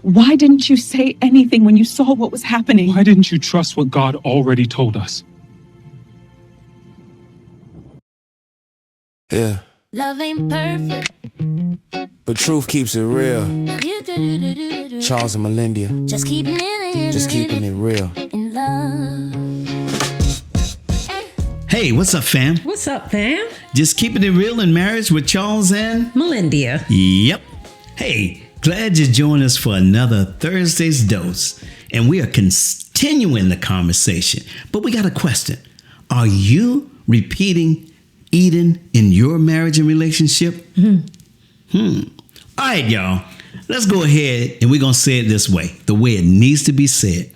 Why didn't you say anything when you saw what was happening? Why didn't you trust what God already told us? Yeah. Love ain't perfect, But truth keeps it real. Charles and Melendia. just keeping it real. in love. Hey, what's up, fam? What's up, fam? Just keeping it real in marriage with Charles and Melendia. Yep. Hey, glad you joined us for another Thursday's dose. And we are continuing the conversation. But we got a question. Are you repeating Eden in your marriage and relationship? All right, y'all. Let's go ahead and we're going to say it this way, the way it needs to be said.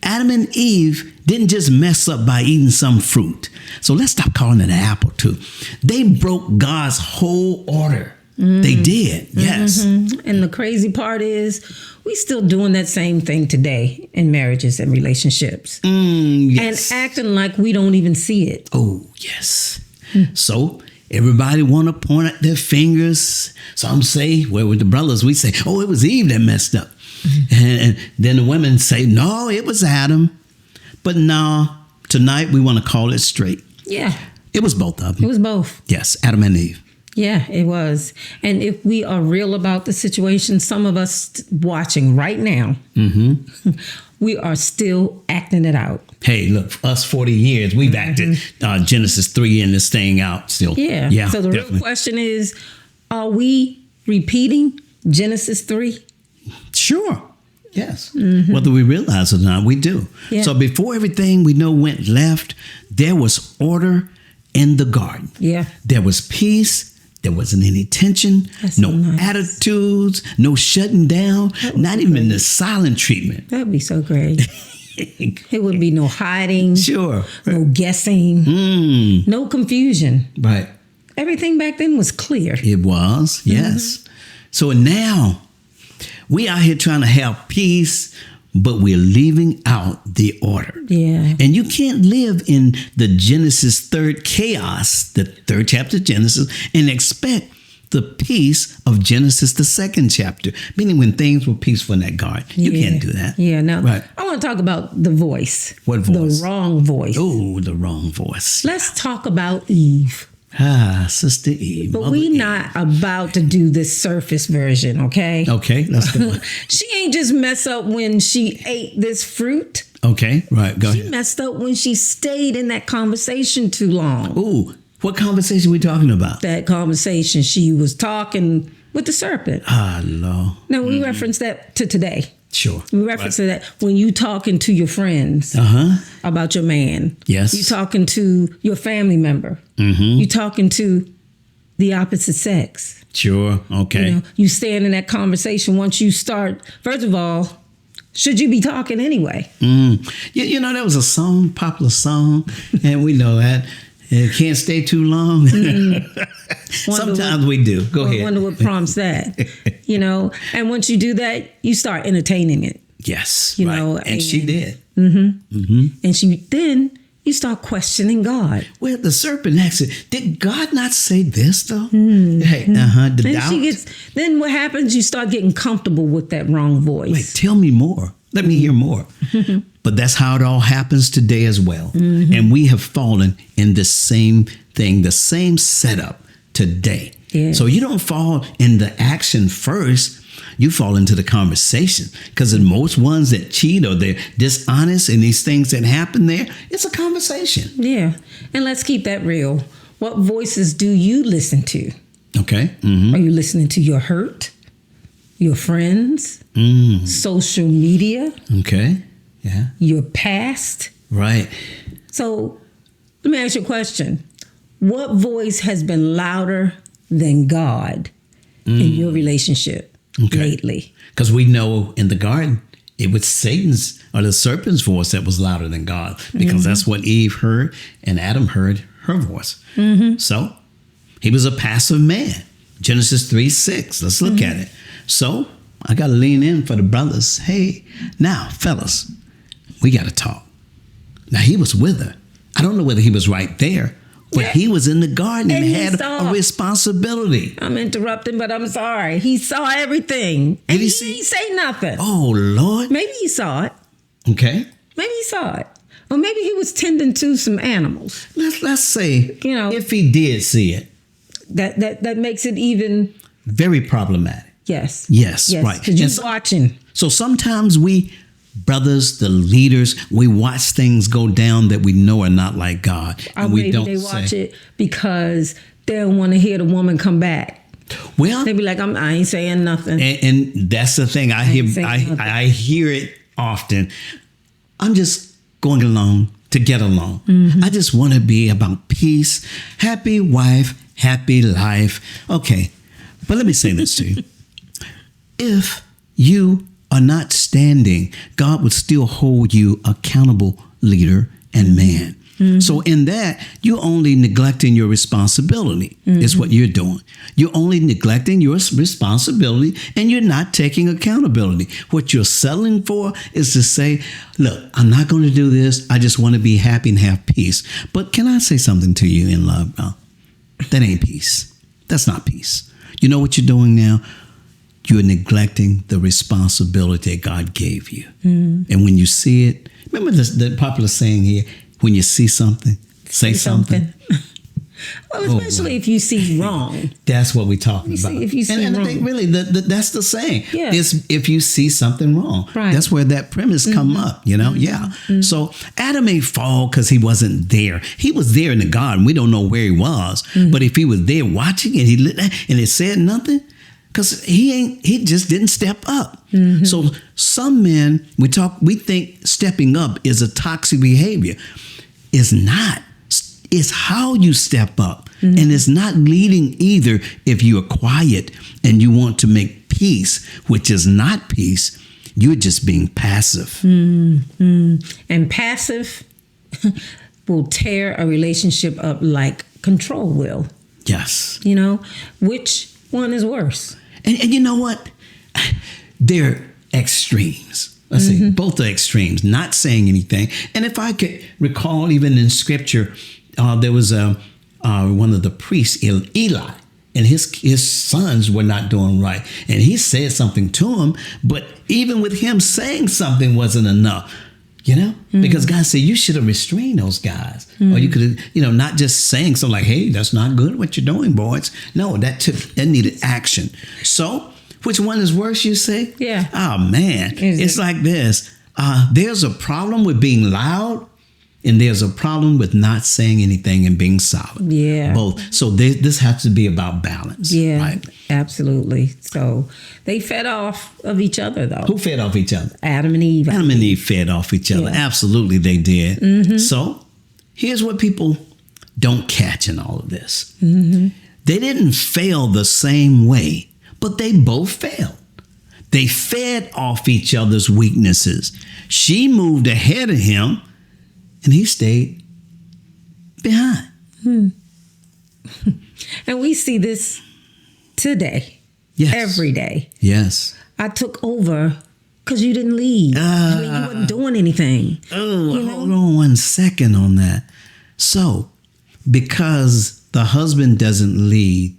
Adam and Eve didn't just mess up by eating some fruit. So let's stop calling it an apple, too. They broke God's whole order. They did, yes. And the crazy part is we still doing that same thing today in marriages and relationships. Yes. And acting like we don't even see it. Oh, yes. So everybody want to point at their fingers. Some say, well, with the brothers, we say, oh, it was Eve that messed up. And then the women say, no, it was Adam. But no, tonight we want to call it straight. Yeah. It was both of them. It was both. Yes, Adam and Eve. Yeah, it was. And if we are real about the situation, some of us watching right now, we are still acting it out. Hey, look, for us 40 years, we've acted Genesis 3 in this thing out still. Yeah. So the definitely. real question is, are we repeating Genesis 3? Sure. Yes. Whether we realize it or not, we do. Yeah. So before everything we know went left, there was order in the garden. Yeah. There was peace. There wasn't any tension, That's no so nice. attitudes, no shutting down, not even the silent treatment. That'd be so great. It would be no hiding, Sure. no guessing, no confusion. Right. Everything back then was clear. It was, yes. So now we out here trying to have peace, but we're leaving out the order. Yeah. And you can't live in the Genesis 3rd chaos, the 3rd chapter of Genesis, and expect the peace of Genesis, the 2nd chapter, meaning when things were peaceful in that garden. You can't do that. Yeah. Now, Right. I want to talk about the voice. What voice? The wrong voice. Oh, the wrong voice. Let's talk about Eve. Sister Eve. But Mother we Eve. not about to do this surface version, okay? Okay, let's go. She ain't just mess up when she ate this fruit. Okay, right, go She ahead. messed up when she stayed in that conversation too long. Ooh, what conversation we talking about? That conversation, she was talking with the serpent. Lord. Now, we reference that to today. Sure. We reference to that when you talking to your friends about your man. Yes. You talking to your family member. You talking to the opposite sex. Sure, okay. You know, you stand in that conversation once you start. First of all, should you be talking anyway? You know, there was a song, popular song, and we know that. It can't stay too long. Sometimes we do. Go ahead. I wonder what prompts that. You know, and once you do that, you start entertaining it. Yes, You right. know, and she did. And you start questioning God. Well, the serpent asked her, did God not say this, though? Hey, the Then doubt. then what happens? You start getting comfortable with that wrong voice. Wait, tell me more. Let me hear more. But that's how it all happens today as well. And we have fallen in the same thing, the same setup today. Yeah. So you don't fall in the action first. You fall into the conversation. Because in most ones that cheat or they're dishonest and these things that happen there, it's a conversation. Yeah. And let's keep that real. What voices do you listen to? Okay. Are you listening to your hurt, your friends, social media, Okay. Yeah. your past? Right. So let me ask you a question. What voice has been louder than God in your relationship lately? Because we know in the garden, it was Satan's or the serpent's voice that was louder than God, because that's what Eve heard and Adam heard her voice. So he was a passive man. Genesis 3:6. Let's look at it. So I got to lean in for the brothers. Hey, now, fellas, we got to talk. Now, he was with her. I don't know whether he was right there But he was in the garden and he had saw. a responsibility. I'm interrupting, but I'm sorry. He saw everything. And Did he he see? didn't say nothing. Oh, Lord. Maybe he saw it. Okay. Maybe he saw it. Or maybe he was tending to some animals. Let's say, You know. if he did see it, That makes it even, very problematic. yes. Yes, right. Because you're And so- watching. So sometimes we, brothers, the leaders, we watch things go down that we know are not like God. Or And we maybe don't they watch say, it because they don't want to hear the woman come back. well, They be like, I ain't saying nothing. and that's the thing. I hear saying nothing. I hear it often. I'm just going along to get along. Mm-hmm. I just want to be about peace, happy wife, happy life. Okay, but let me say this to you. If you are not standing, God would still hold you accountable, leader and man. So in that, you're only neglecting your responsibility is what you're doing. You're only neglecting your responsibility and you're not taking accountability. What you're settling for is to say, look, I'm not going to do this. I just want to be happy and have peace. But can I say something to you in love? That ain't peace. That's not peace. You know what you're doing now? You're neglecting the responsibility that God gave you. And when you see it, remember the popular saying here, when you see something, say something. Well, especially if you see wrong. That's what we're talking about. If you see and I wrong. think really that's the saying. Yeah. Is if you see something wrong. Right. That's where that premise come up, you know? Yeah. So Adam ain't fall because he wasn't there. He was there in the garden. We don't know where he was. But if he was there watching and it said nothing, because he just didn't step up. So some men, we think stepping up is a toxic behavior. It's not. It's how you step up. And it's not leading either if you are quiet and you want to make peace, which is not peace. You're just being passive. And passive will tear a relationship up like control will. Yes. You know, which one is worse? And you know what? They're extremes. Let's say both are extremes, not saying anything. And if I could recall, even in scripture, there was one of the priests, Eli, and his sons were not doing right. And he said something to him, but even with him saying something wasn't enough. You know, because God said you should have restrained those guys, or you could have, not just saying something like, "Hey, that's not good what you're doing, boys." No, that needed action. So, which one is worse? You say? Yeah. Oh man, Is it's it? like this. There's a problem with being loud, and there's a problem with not saying anything and being solid. Yeah. Both. So this has to be about balance. Yeah, Right. absolutely. So they fed off of each other, though. Who fed off each other? Adam and Eve. Adam and Eve fed off each other. Yeah. Absolutely, they did. So here's what people don't catch in all of this. They didn't fail the same way, but they both failed. They fed off each other's weaknesses. She moved ahead of him, and he stayed behind. And we see this today, Yes. every day. Yes. I took over because you didn't lead. I mean, you wasn't doing anything. Oh, hold on 1 second on that. So, because the husband doesn't lead,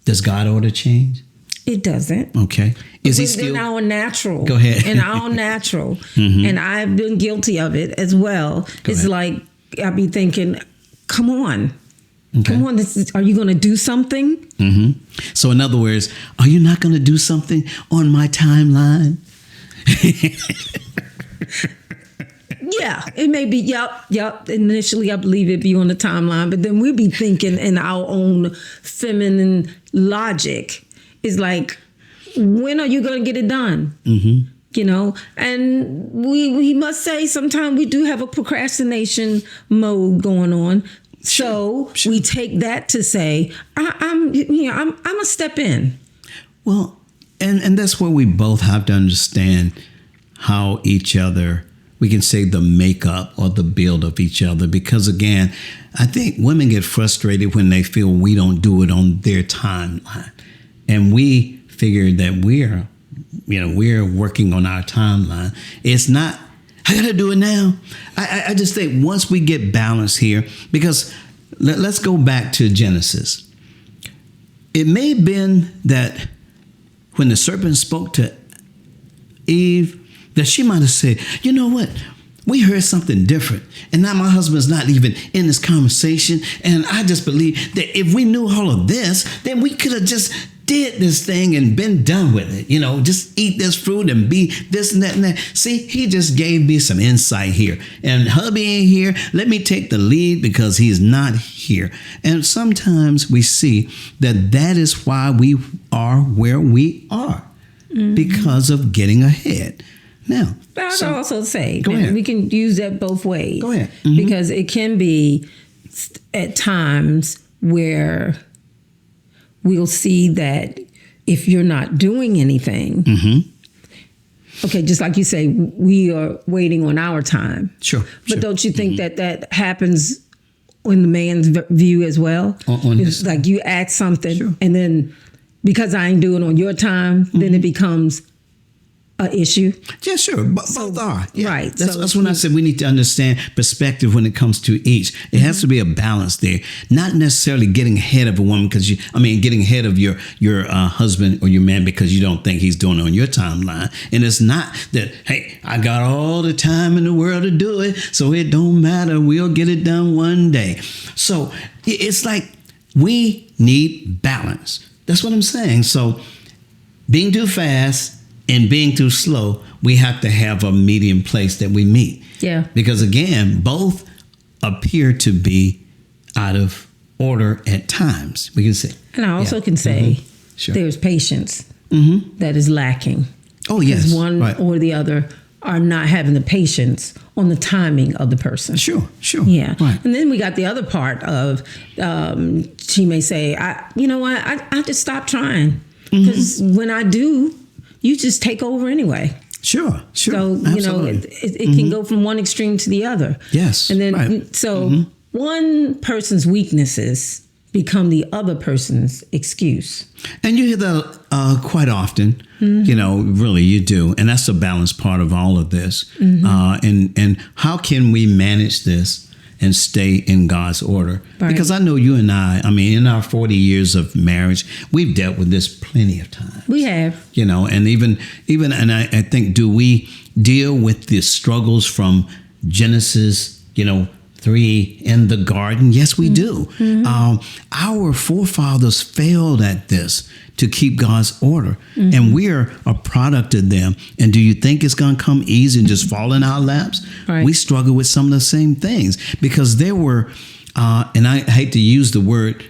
does God order change? It doesn't. Okay. Is he In still? our natural. Go ahead. In our natural. And I've been guilty of it as well. It's ahead. like, I be thinking, come on. Okay. Come on. Are you going to do something? So, in other words, are you not going to do something on my timeline? Yeah, it may be. Yep. Initially, I believe it'd be on the timeline, but then we'll be thinking in our own feminine logic. It's like, when are you going to get it done? You know, and we must say sometimes we do have a procrastination mode going on. So we take that to say, I'm gonna step in. Well, and that's where we both have to understand how each other, we can say the makeup or the build of each other. Because again, I think women get frustrated when they feel we don't do it on their timeline. And we figure that we're working on our timeline. It's not, I got to do it now. I just think once we get balance here, because let's go back to Genesis. It may have been that when the serpent spoke to Eve, that she might have said, you know what? We heard something different. And now my husband's not even in this conversation. And I just believe that if we knew all of this, then we could have just did this thing and been done with it. You know, just eat this fruit and be this and that and that. See, he just gave me some insight here. And hubby ain't here. Let me take the lead because he's not here. And sometimes we see that that is why we are where we are. Because of getting ahead. Now, but I'd also say go ahead. We can use that both ways. Go ahead. Because it can be at times where we'll see that if you're not doing anything, okay, just like you say, we are waiting on our time. Sure. But don't you think that that happens in the man's view as well? It's like you ask something and then because I ain't doing it on your time, then it becomes an issue. Yeah, sure. Both are. Yeah. Right. That's when I said we need to understand perspective when it comes to each. It has to be a balance there. Not necessarily getting ahead of a woman getting ahead of your husband or your man because you don't think he's doing it on your timeline. And it's not that, hey, I got all the time in the world to do it, so it don't matter. We'll get it done one day. So it's like we need balance. That's what I'm saying. So being too fast and being too slow, we have to have a medium place that we meet. Yeah. Because again, both appear to be out of order at times. We can say. And I also can say Sure. there's patience that is lacking. Oh, yes. Because one Right. or the other are not having the patience on the timing of the person. Sure. Yeah. Right. And then we got the other part of she may say, I just stopped trying. Because when I do, you just take over anyway. Sure. So, Absolutely. it can go from one extreme to the other. Yes. And then, right. one person's weaknesses become the other person's excuse. And you hear that quite often, really you do. And that's the balance part of all of this. And how can we manage this and stay in God's order? Right. Because I know you and I in our 40 years of marriage, we've dealt with this plenty of times. We have. And even and I think, do we deal with the struggles from Genesis, 3 in the garden? Yes, we do. Our forefathers failed at this to keep God's order, and we're a product of them. And do you think it's going to come easy and just fall in our laps? Right. We struggle with some of the same things because there were, and I hate to use the word,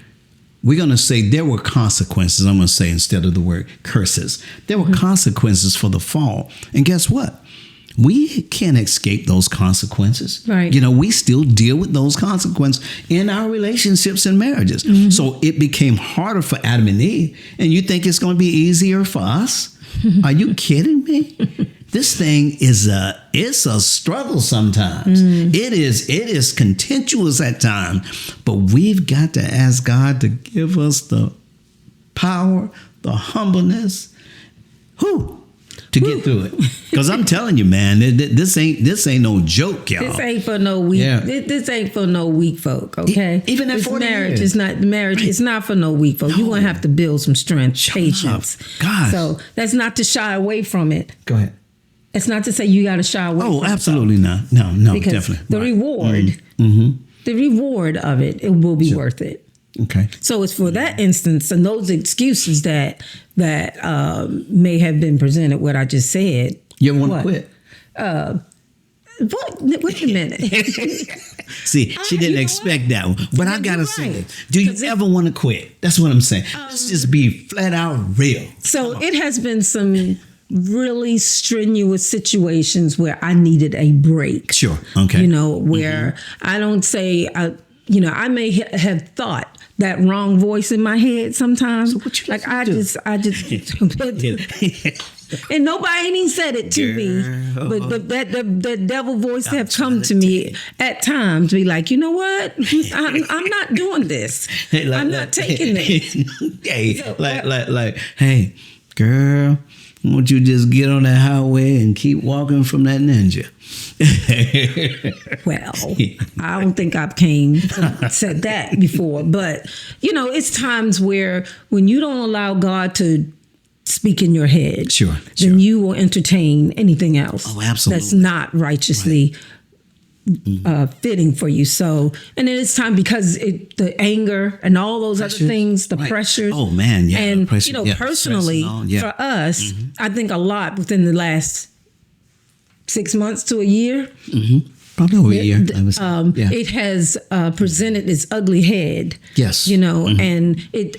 we're going to say there were consequences. I'm going to say instead of the word curses. There were consequences for the fall. And guess what? We can't escape those consequences. Right. We still deal with those consequences in our relationships and marriages. So it became harder for Adam and Eve. And you think it's going to be easier for us? Are you kidding me? This thing it's a struggle sometimes. It is contentious at times. But we've got to ask God to give us the power, the humbleness. To get through it, because I'm telling you, man, this ain't no joke, y'all. This ain't for no weak. Yeah. This ain't for no weak folk. Okay, Even at 40 marriage years. is not marriage. It's not for no weak folk. You're gonna have to build some strength, patience. Gosh. So that's not to shy away from it. Go ahead. It's not to say you got to shy away. Oh, from absolutely it, not. No, because definitely. the Right. reward, the reward of it will be worth it. Okay. So it's for that instance and those excuses that may have been presented. What I just said. You ever want to quit? Wait a minute. See, she didn't expect that one. But I got to say, do you ever want to quit? That's what I'm saying. Let's just be flat out real. So it has been some really strenuous situations where I needed a break. Sure. Okay. Where I don't say, I may have thought that wrong voice in my head sometimes. So what you like I just and nobody even said it to me, but that devil voice have come to me at times, be like, you know what, I'm not doing this. I'm not taking this. Hey, hey, girl, Won't you just get on that highway and keep walking from that ninja? Well, I don't think I've said that before, but it's times where when you don't allow God to speak in your head, then you will entertain anything else. Oh, absolutely. That's not righteously fitting for you. So, and then it's time because the anger and all those other things, the pressures. Oh man, yeah. And pressure, personally, for us, I think a lot within the last 6 months to a year. Probably over a year. It has presented its ugly head. Yes. And it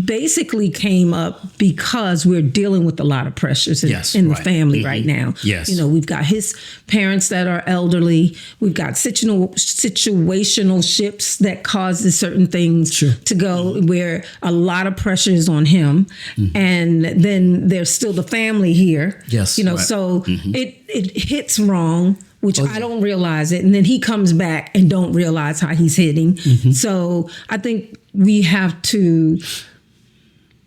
basically came up because we're dealing with a lot of pressures in the family right now. Yes. We've got his parents that are elderly. We've got situational ships that causes certain things to go where a lot of pressure is on him. And then there's still the family here. Yes. So it hits wrong, which I don't realize it. And then he comes back and don't realize how he's hitting. So I think we have to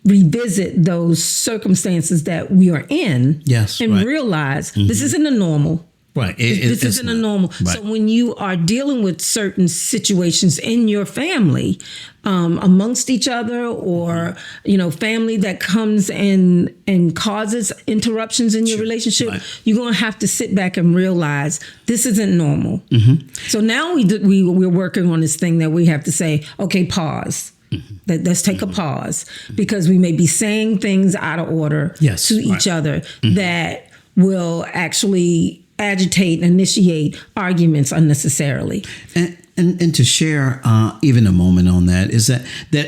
revisit those circumstances that we are in and realize this isn't a normal. Right. This isn't a normal. Right. So when you are dealing with certain situations in your family, amongst each other, or family that comes and causes interruptions in your relationship, you're going to have to sit back and realize this isn't normal. So now we're working on this thing that we have to say, okay, pause. Let's take a pause, because we may be saying things out of order to each other that will actually agitate and initiate arguments unnecessarily. And to share even a moment on that is that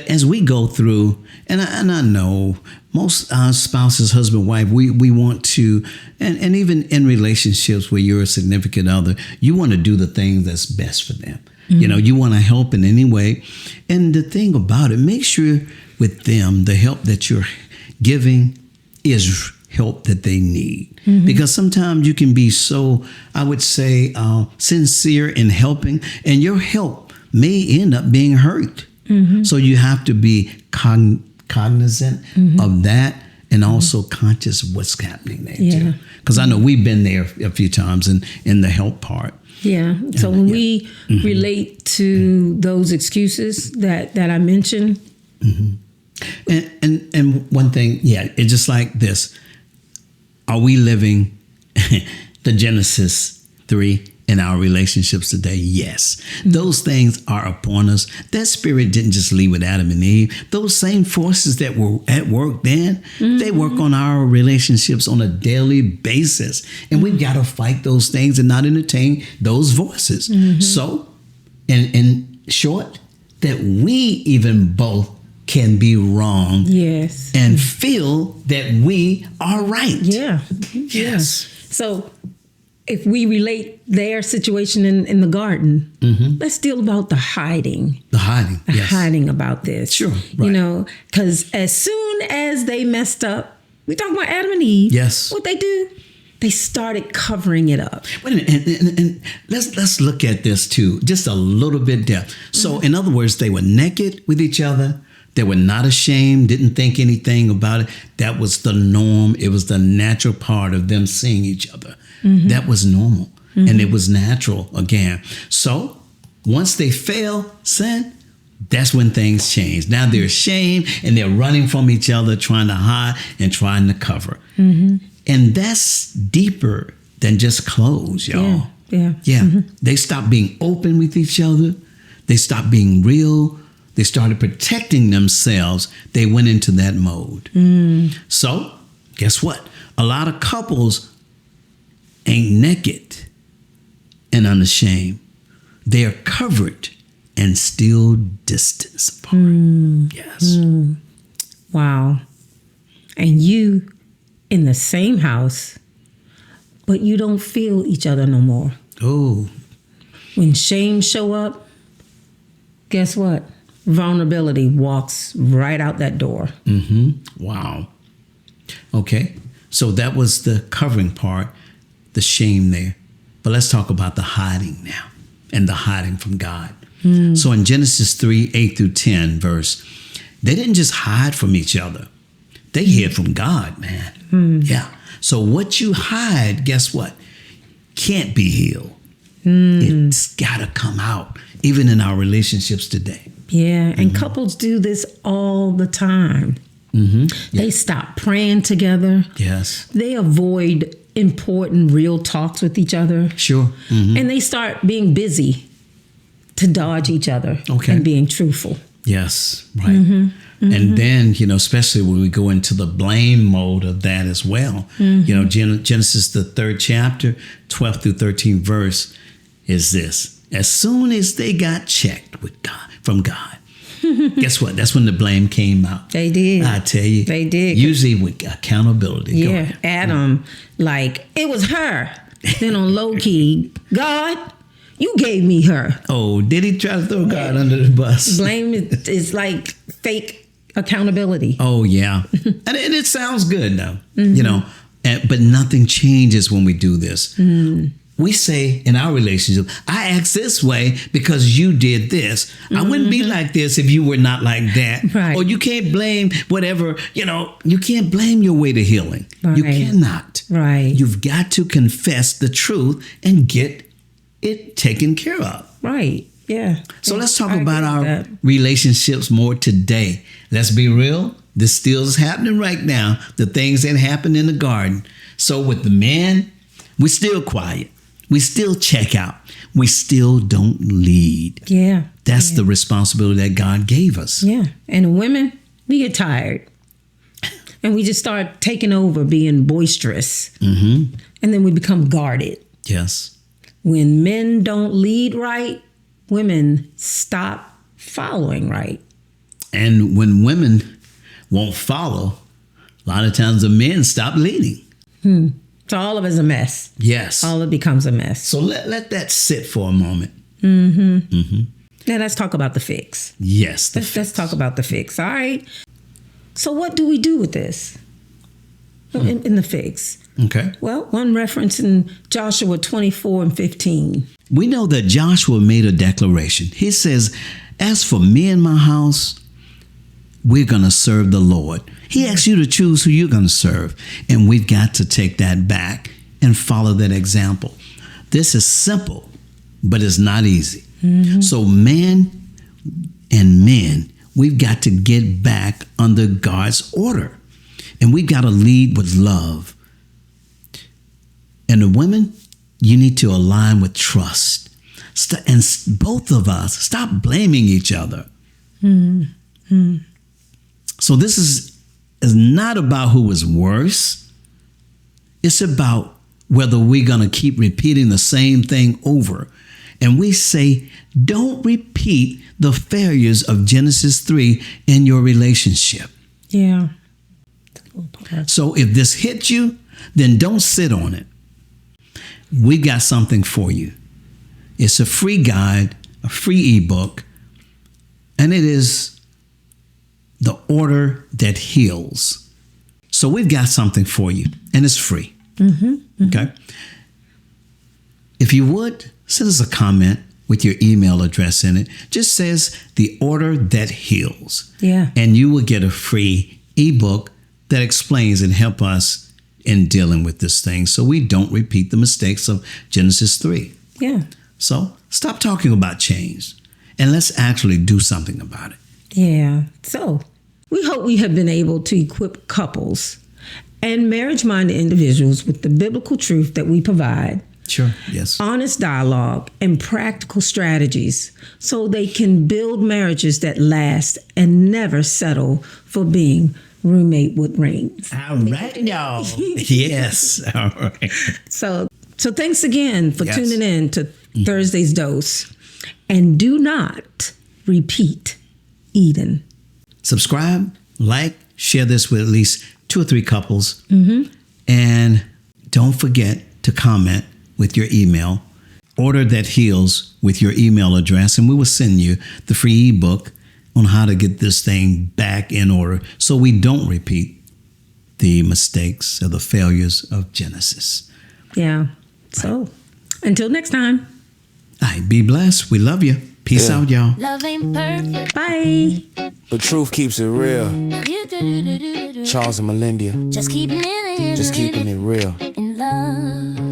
as we go through, and I know most spouses, husband, wife, we want to, and even in relationships where you're a significant other, you want to do the thing that's best for them. You want to help in any way. And the thing about it, make sure with them, the help that you're giving is help that they need. Because sometimes you can be so, I would say, sincere in helping, and your help may end up being hurt. So you have to be cognizant of that, and also conscious of what's happening there too. Because I know we've been there a few times in the help part. Yeah. So when we relate to those excuses that I mentioned. And one thing, it's just like this. Are we living the Genesis 3 in our relationships today? Yes. Those things are upon us. That spirit didn't just leave with Adam and Eve. Those same forces that were at work then, they work on our relationships on a daily basis. And we've got to fight those things and not entertain those voices. So, in short, that we even both can be wrong and feel that we are right. Yes. So if we relate their situation in the garden, let's deal about the hiding. The hiding about this. Sure. Right. Because as soon as they messed up, we talking about Adam and Eve. Yes. What they do? They started covering it up. Wait a minute, and let's look at this too, just a little bit depth. So in other words, they were naked with each other. They were not ashamed, didn't think anything about it. That was the norm. It was the natural part of them seeing each other. That was normal. And it was natural again. So once they fell, sin, that's when things change. Now they're ashamed and they're running from each other, trying to hide and trying to cover. And that's deeper than just clothes, y'all. Yeah. They stopped being open with each other. They stopped being real. They started protecting themselves. They went into that mode. So, guess what? A lot of couples ain't naked and unashamed. They are covered and still distance apart. Yes. Wow. And you in the same house, but you don't feel each other no more. Oh. When shame show up, guess what? Vulnerability walks right out that door. Wow. Okay. So that was the covering part, the shame there. But let's talk about the hiding now, and the hiding from God. So in Genesis 3, 8 through 10 verse, they didn't just hide from each other. They hid from God, man. Yeah. So what you hide, guess what? Can't be healed. It's got to come out, even in our relationships today. Yeah, and couples do this all the time. They stop praying together. Yes. They avoid important, real talks with each other. Sure. And they start being busy to dodge each other and being truthful. Yes. Right. And then, especially when we go into the blame mode of that as well, Genesis, the 3rd chapter, 12th through 13th verse is this. As soon as they got checked with God, from God, guess what? That's when the blame came out. They did. I tell you. They did. Usually with accountability. Yeah. Adam, it was her. Then on low key, God, you gave me her. Oh, did he try to throw God under the bus? Blame is like fake accountability. Oh, yeah. And it sounds good, though, but nothing changes when we do this. We say in our relationship, I act this way because you did this. I wouldn't be like this if you were not like that. Right. Or you can't blame whatever, you can't blame your way to healing. Right. You cannot. Right. You've got to confess the truth and get it taken care of. Right. Yeah. So let's talk I about agree our with that. relationships more today. Let's be real. This still is happening right now. The things that happened in the garden. So with the men, we're still quiet. We still check out. We still don't lead. Yeah. That's the responsibility that God gave us. Yeah. And women, we get tired. And we just start taking over, being boisterous. And then we become guarded. Yes. When men don't lead right, women stop following right. And when women won't follow, a lot of times the men stop leading. So all of it's a mess. Yes. All of it becomes a mess. So let that sit for a moment. Now let's talk about the fix. Yes. Let's talk about the fix. All right. So what do we do with this in the fix? Okay. Well, one reference in Joshua 24:15. We know that Joshua made a declaration. He says, as for me and my house, we're going to serve the Lord. He asks you to choose who you're going to serve. And we've got to take that back and follow that example. This is simple, but it's not easy. So men and men, we've got to get back under God's order. And we've got to lead with love. And the women, you need to align with trust. And both of us, stop blaming each other. So this is not about who is worse. It's about whether we're going to keep repeating the same thing over. And we say, don't repeat the failures of Genesis 3 in your relationship. Yeah. So if this hits you, then don't sit on it. We got something for you. It's a free guide, a free ebook, and it is The Order That Heals. So we've got something for you, and it's free. Okay? If you would, send us a comment with your email address in it. Just says The Order That Heals. Yeah. And you will get a free ebook that explains and help us in dealing with this thing so we don't repeat the mistakes of Genesis 3. Yeah. So stop talking about change and let's actually do something about it. Yeah. So we hope we have been able to equip couples and marriage-minded individuals with the biblical truth that we provide, Sure. Yes. honest dialogue, and practical strategies so they can build marriages that last and never settle for being roommate with rings. All right, y'all. Yes. All right. So thanks again for Yes. tuning in to Thursday's Dose. And do not repeat Eden. Subscribe, like, share this with at least 2 or 3 couples. And don't forget to comment with your email. Order That Heals with your email address, and we will send you the free ebook on how to get this thing back in order so we don't repeat the mistakes or the failures of Genesis. Yeah. So until next time. All right, be blessed. We love you. Peace Yeah. out, y'all. Love ain't perfect. Bye. But truth keeps it real. You do. Charles and Melendia. Just keep living. Just keeping it real. in love.